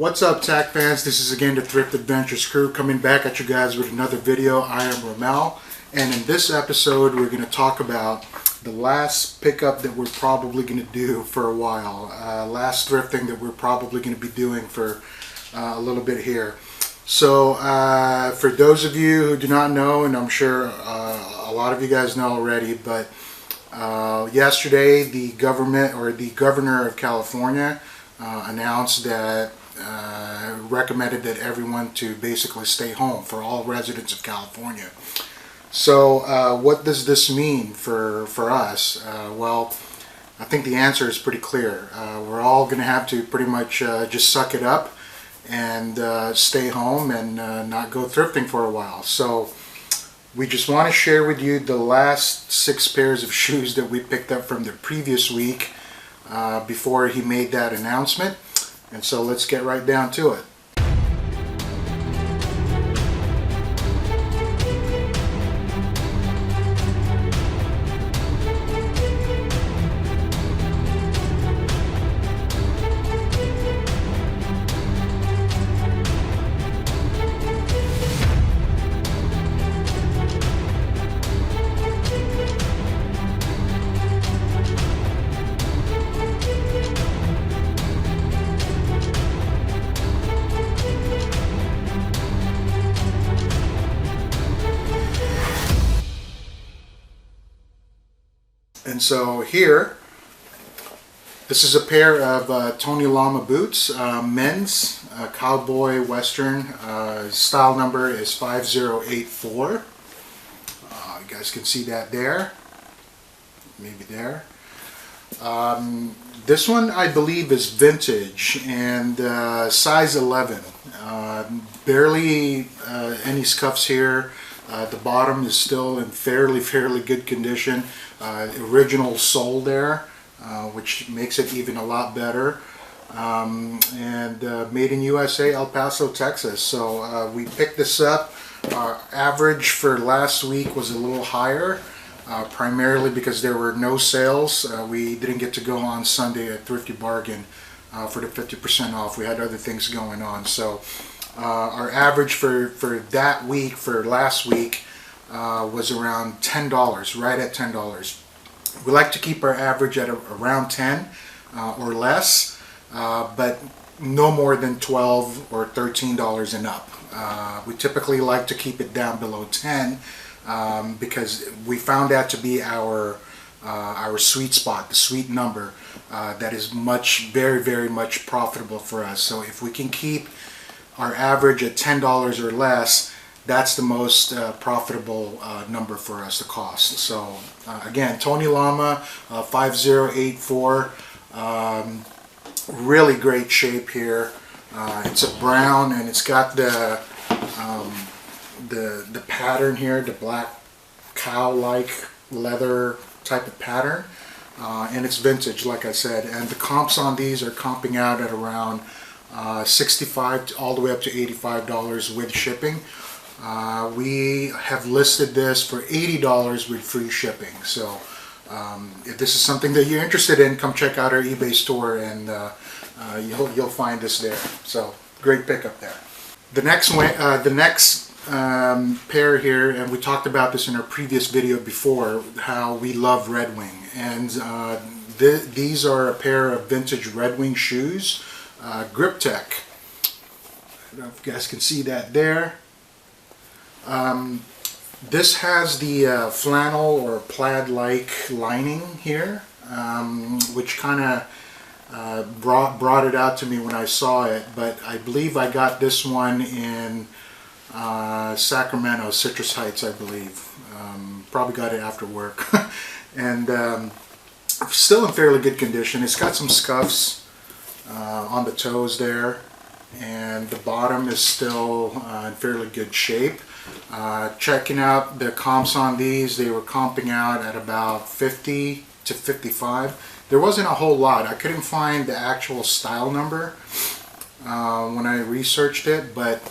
What's up, Tack fans? This is again the Thrift Adventures crew coming back at you guys with another video. I am Ramel, and in this episode we're going to talk about the last pickup that we're probably going to do for a while. Last thrifting that we're probably going to be doing for a little bit here. So for those of you who do not know, and I'm sure a lot of you guys know already, but yesterday the governor of California announced that recommended that everyone to basically stay home for all residents of California. So what does this mean for us? Well, I think the answer is pretty clear. We're all going to have to pretty much just suck it up and stay home and not go thrifting for a while. So we just want to share with you the last 6 pairs of shoes that we picked up from the previous week before he made that announcement. And so let's get right down to it. And so here, this is a pair of Tony Llama boots, men's, cowboy western. Style number is 5084. You guys can see that there, maybe there. This one I believe is vintage and size 11. Barely any scuffs here. The bottom is still in fairly good condition. Original sole there, which makes it even a lot better. And made in USA, El Paso, Texas. So we picked this up. Our average for last week was a little higher, primarily because there were no sales. We didn't get to go on Sunday at Thrifty Bargain for the 50% off. We had other things going on. So our average for that week, for last week, was around $10, right at $10. We like to keep our average at around 10 or less, but no more than $12 or $13 and up. We typically like to keep it down below 10 because we found that to be our sweet spot, the sweet number that is very much profitable for us. So if we can keep our average at $10 or less, that's the most profitable number for us to cost. So again, Tony Llama 5084, really great shape here. It's a brown and it's got the pattern here, the black cow-like leather type of pattern, and it's vintage, like I said. And the comps on these are comping out at around $65 all the way up to $85 with shipping. We have listed this for $80 with free shipping. So if this is something that you're interested in, come check out our eBay store and you'll find this there. So great pickup there. The next pair here, and we talked about this in our previous video before, how we love Red Wing, and these are a pair of vintage Red Wing shoes, Grip Tech. I don't know if you guys can see that there. This has the flannel or plaid-like lining here, which kind of brought it out to me when I saw it. But I believe I got this one in Sacramento, Citrus Heights, I believe. Probably got it after work, and still in fairly good condition. It's got some scuffs on the toes there, and the bottom is still in fairly good shape. Checking out the comps on these, they were comping out at about 50 to 55. There wasn't a whole lot. I couldn't find the actual style number when I researched it, but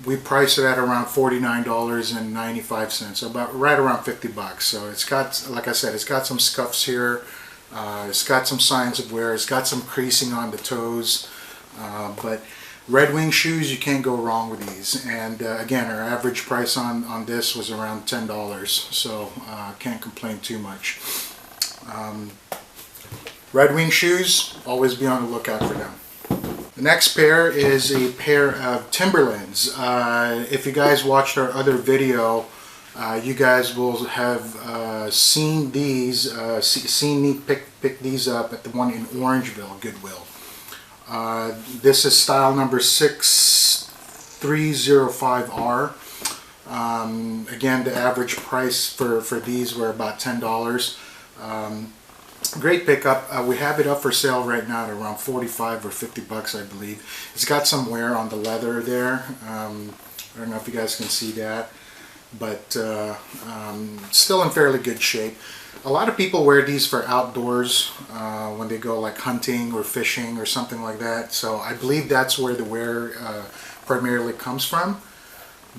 we priced it at around $49.95, about right around 50 bucks. So it's got, like I said, it's got some scuffs here. It's got some signs of wear. It's got some creasing on the toes. But Red Wing shoes, you can't go wrong with these. And again, our average price on this was around $10, so can't complain too much. Red Wing shoes, always be on the lookout for them. The next pair is a pair of Timberlands. If you guys watched our other video, you guys will have seen these, seen me pick these up at the one in Orangeville, Goodwill. This is style number 6305R. Again, the average price for these were about $10. Great pickup. We have it up for sale right now at around 45 or 50 bucks, I believe. It's got some wear on the leather there. I don't know if you guys can see that, but still in fairly good shape. A lot of people wear these for outdoors when they go like hunting or fishing or something like that. So I believe that's where the wear primarily comes from.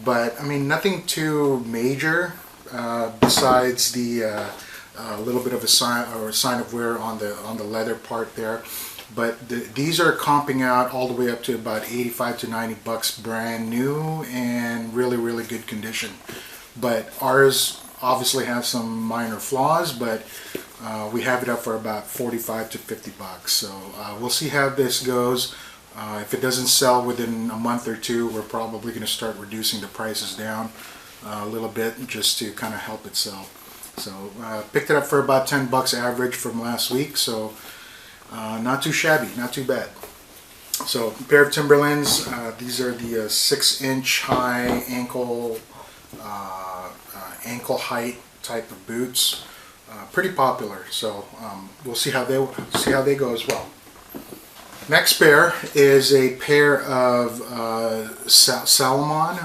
But I mean, nothing too major besides the little bit of a sign of wear on the leather part there. But these are comping out all the way up to about 85 to 90 bucks brand new and really good condition. But ours obviously have some minor flaws, but we have it up for about 45 to 50 bucks. So we'll see how this goes. If it doesn't sell within a month or two, we're probably going to start reducing the prices down a little bit just to kind of help it sell. So picked it up for about 10 bucks average from last week, so not too shabby, not too bad. So a pair of Timberlands. These are the 6-inch high ankle height type of boots. Pretty popular, so we'll see how they go as well. Next pair is a pair of Salomon.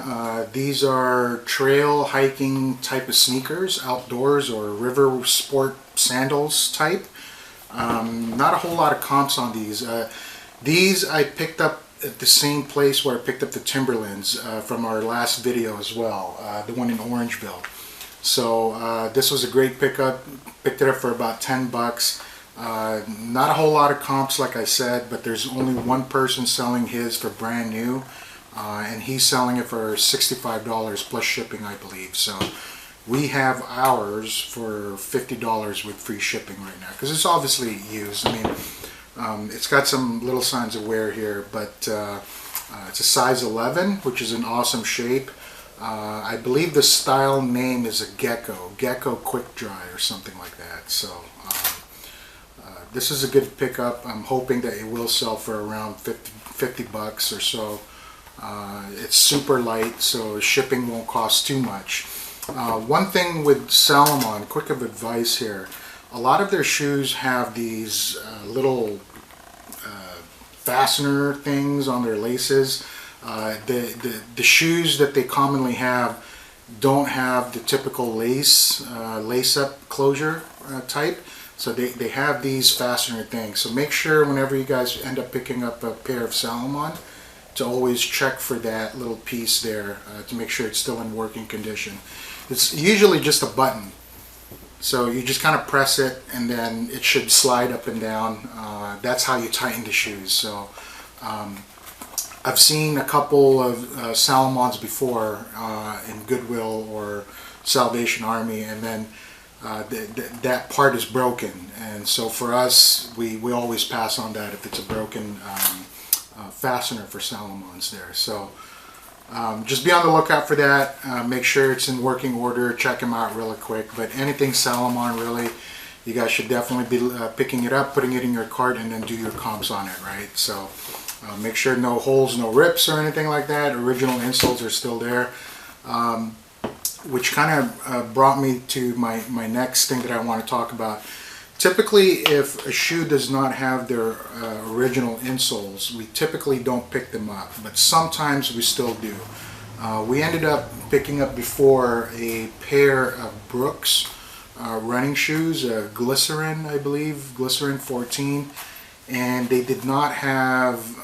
These are trail hiking type of sneakers, outdoors or river sport sandals type. Not a whole lot of comps on these. These I picked up at the same place where I picked up the Timberlands from our last video as well, the one in Orangeville. So this was a great pickup. Picked it up for about 10 bucks. Not a whole lot of comps, like I said, but there's only one person selling his for brand new, and he's selling it for $65 plus shipping, I believe. So we have ours for $50 with free shipping right now, because it's obviously used. I mean, it's got some little signs of wear here, but it's a size 11, which is an awesome shape. I believe the style name is a Gecko Quick Dry or something like that. So this is a good pickup. I'm hoping that it will sell for around 50 bucks or so. It's super light, so shipping won't cost too much. One thing with Salomon, quick of advice here, a lot of their shoes have these little fastener things on their laces. The shoes that they commonly have don't have the typical lace-up closure type. So they have these fastener things. So make sure whenever you guys end up picking up a pair of Salomon to always check for that little piece there to make sure it's still in working condition. It's usually just a button. So you just kind of press it and then it should slide up and down. That's how you tighten the shoes. So I've seen a couple of Salomons before in Goodwill or Salvation Army, and then that part is broken, and so for us we always pass on that if it's a broken fastener for Salomons there. So just be on the lookout for that. Make sure it's in working order, check them out really quick. But anything Salomon, really, you guys should definitely be picking it up, putting it in your cart, and then do your comps on it, right? So make sure no holes, no rips or anything like that. Original insoles are still there. Which kind of brought me to my next thing that I want to talk about. Typically, if a shoe does not have their original insoles, we typically don't pick them up, but sometimes we still do. We ended up picking up before a pair of Brooks running shoes, Glycerin, I believe, Glycerin 14, and they did not have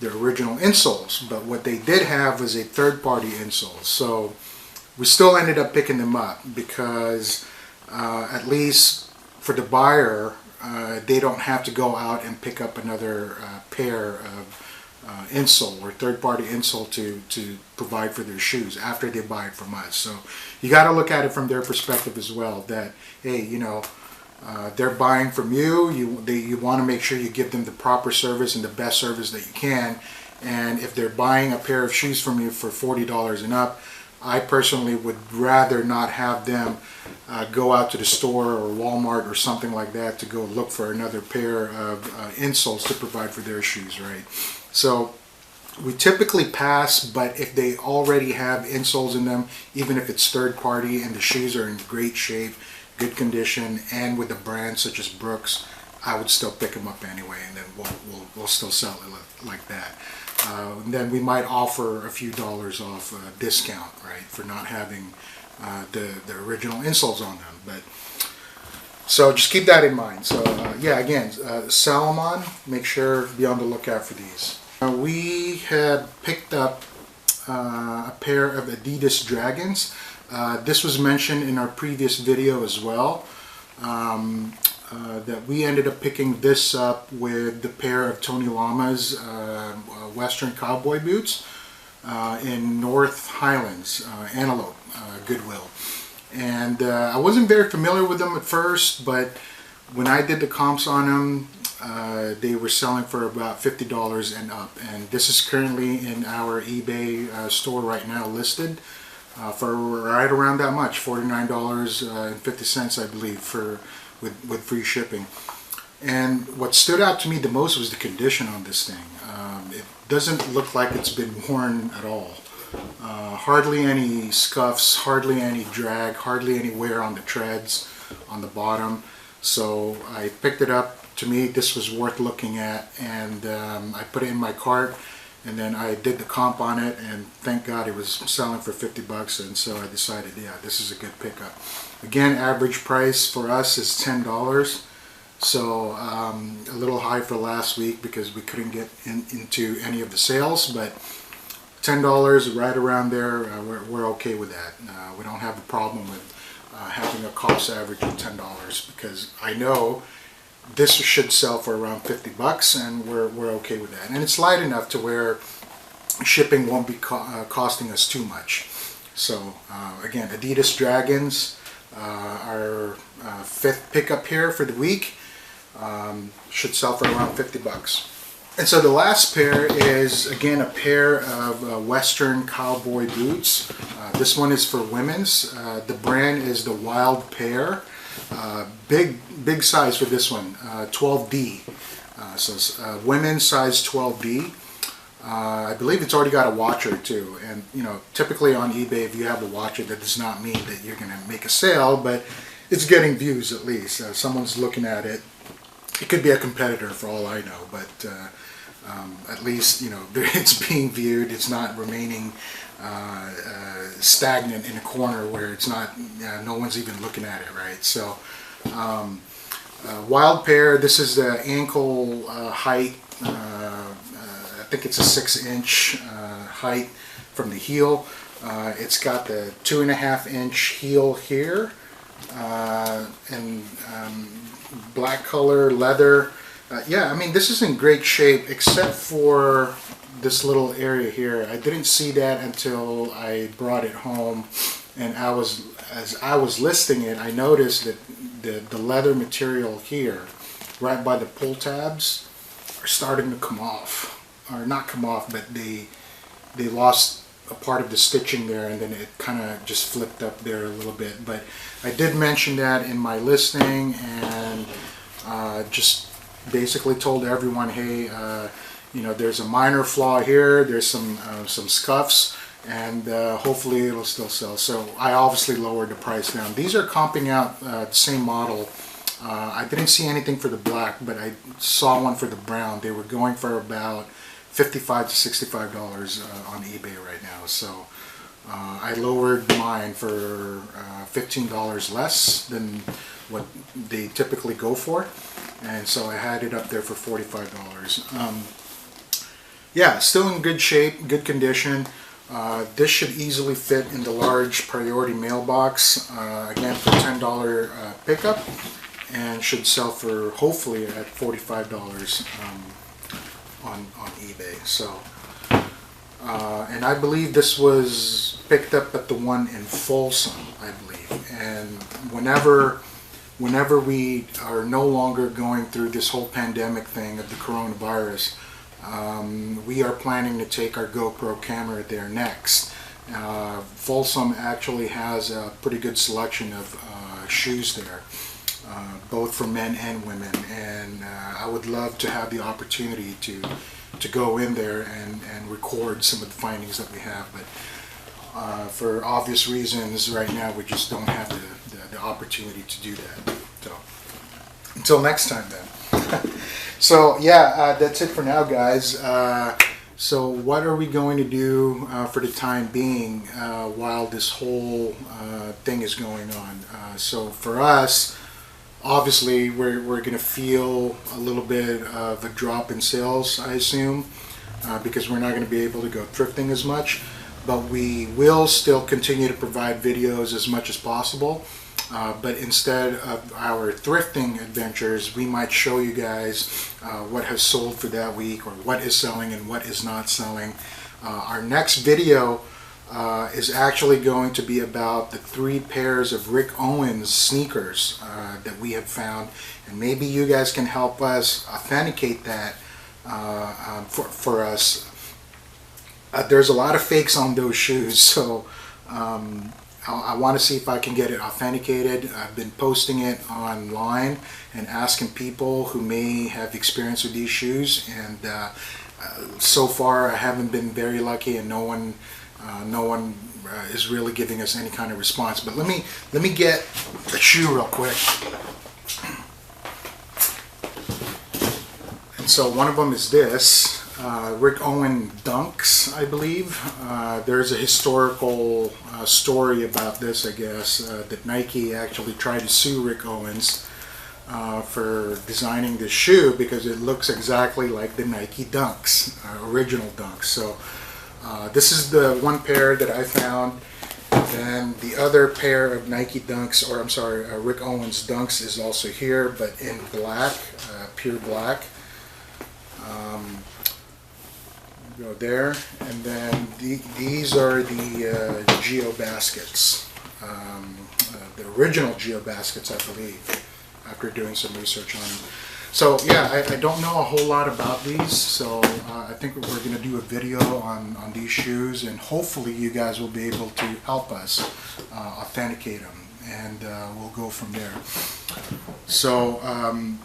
their original insoles, but what they did have was a third-party insole. So we still ended up picking them up because at least for the buyer, they don't have to go out and pick up another pair of insole or third-party insole to provide for their shoes after they buy it from us. So you got to look at it from their perspective as well, that hey, you know, they're buying from you. You want to make sure you give them the proper service and the best service that you can. And if they're buying a pair of shoes from you for $40 and up, I personally would rather not have them go out to the store or Walmart or something like that to go look for another pair of insoles to provide for their shoes, right? So we typically pass, but if they already have insoles in them, even if it's third party and the shoes are in great shape, good condition, and with a brand such as Brooks, I would still pick them up anyway, and then we'll still sell it like that. And then we might offer a few dollars off discount, right, for not having the original insoles on them. But so just keep that in mind. So yeah, again, Salomon, make sure be on the lookout for these. We had picked up a pair of Adidas Dragons. This was mentioned in our previous video as well. That we ended up picking this up with the pair of Tony Llama's Western cowboy boots in North Highlands, Antelope, Goodwill. And I wasn't very familiar with them at first, but when I did the comps on them, they were selling for about $50 and up. And this is currently in our eBay store right now listed for right around that much, $49.50, I believe, with free shipping. And what stood out to me the most was the condition on this thing. It doesn't look like it's been worn at all. Hardly any scuffs, hardly any drag, hardly any wear on the treads on the bottom. So I picked it up. To me, this was worth looking at, and I put it in my cart, and then I did the comp on it, and thank God it was selling for $50, and so I decided, yeah, this is a good pickup. Again, average price for us is $10, so a little high for last week because we couldn't get into any of the sales, but $10 right around there, we're okay with that. We don't have a problem with having a cost average of $10 because I know this should sell for around $50, and we're okay with that. And it's light enough to where shipping won't be costing us too much. So again, Adidas Dragons, our fifth pickup here for the week, should sell for around $50. And so the last pair is again a pair of Western cowboy boots. This one is for women's. The brand is the Wild Pair. Big size for this one, 12D. So women's size 12D. I believe it's already got a watcher too. And you know, typically on eBay, if you have a watcher, that does not mean that you're going to make a sale, but it's getting views at least. Someone's looking at it. It could be a competitor for all I know, but at least you know it's being viewed. It's not remaining stagnant in a corner where it's not, no one's even looking at it, right? So Wild Pair, this is the ankle height. I think it's a 6-inch height from the heel. It's got the 2.5-inch heel here, and black color leather. Yeah, I mean, this is in great shape except for this little area here. I didn't see that until I brought it home, and as I was listing it, I noticed that the leather material here, right by the pull tabs, are starting to come off, or not come off, but they lost a part of the stitching there, and then it kind of just flipped up there a little bit. But I did mention that in my listing, and just basically told everyone, hey, you know, there's a minor flaw here, there's some scuffs, and hopefully it'll still sell. So I obviously lowered the price down. These are comping out the same model. I didn't see anything for the black, but I saw one for the brown. They were going for about $55 to $65 on eBay right now. So I lowered mine for $15 less than what they typically go for, and so I had it up there for $45. Yeah, still in good shape, good condition. This should easily fit in the large priority mailbox, again for $10 pickup. and should sell for hopefully at $45 on eBay. So and I believe this was picked up at the one in Folsom, I believe. And whenever we are no longer going through this whole pandemic thing of the coronavirus, we are planning to take our GoPro camera there next. Folsom actually has a pretty good selection of shoes there, both for men and women, and I would love to have the opportunity to go in there and record some of the findings that we have, but for obvious reasons right now we just don't have the opportunity to do that. So until next time then. So yeah, that's it for now, guys. So what are we going to do for the time being while this whole thing is going on? So for us, obviously we're going to feel a little bit of a drop in sales, I assume, because we're not going to be able to go thrifting as much, but we will still continue to provide videos as much as possible. But instead of our thrifting adventures, we might show you guys what has sold for that week, or what is selling and what is not selling. Our next video is actually going to be about the 3 pairs of Rick Owens sneakers that we have found, and maybe you guys can help us authenticate that for us. There's a lot of fakes on those shoes, so I want to see if I can get it authenticated. I've been posting it online and asking people who may have experience with these shoes, and so far I haven't been very lucky, and no one is really giving us any kind of response. But let me get a shoe real quick. And so one of them is this. Rick Owens Dunks, I believe. There's a historical story about this, I guess, that Nike actually tried to sue Rick Owens for designing this shoe because it looks exactly like the Nike Dunks, original Dunks. So this is the one pair that I found, and the other pair of Nike Dunks, or I'm sorry, Rick Owens Dunks is also here, but in black, pure black. Go there, and then these are the Geo baskets, the original Geo baskets, I believe, after doing some research on them. So yeah, I don't know a whole lot about these, so I think we're going to do a video on these shoes, and hopefully you guys will be able to help us authenticate them, and we'll go from there. So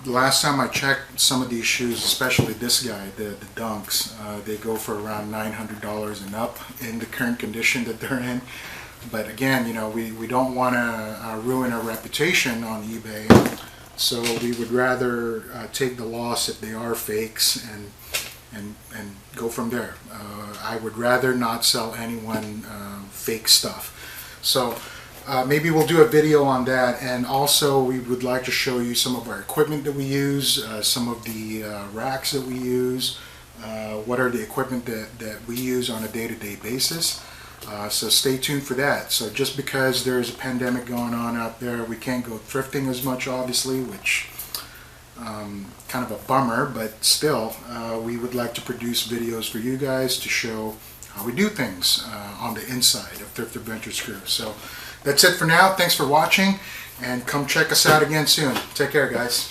last time I checked, some of these shoes, especially this guy, the Dunks, they go for around $900 and up in the current condition that they're in. But again, you know, we don't want to ruin our reputation on eBay, so we would rather take the loss if they are fakes and go from there. I would rather not sell anyone fake stuff. So maybe we'll do a video on that, and also we would like to show you some of our equipment that we use, some of the racks that we use, what are the equipment that we use on a day-to-day basis. So stay tuned for that. So just because there's a pandemic going on out there, we can't go thrifting as much, obviously, which kind of a bummer, but still we would like to produce videos for you guys to show how we do things on the inside of Thrift Adventures Crew. So that's it for now. Thanks for watching, and come check us out again soon. Take care, guys.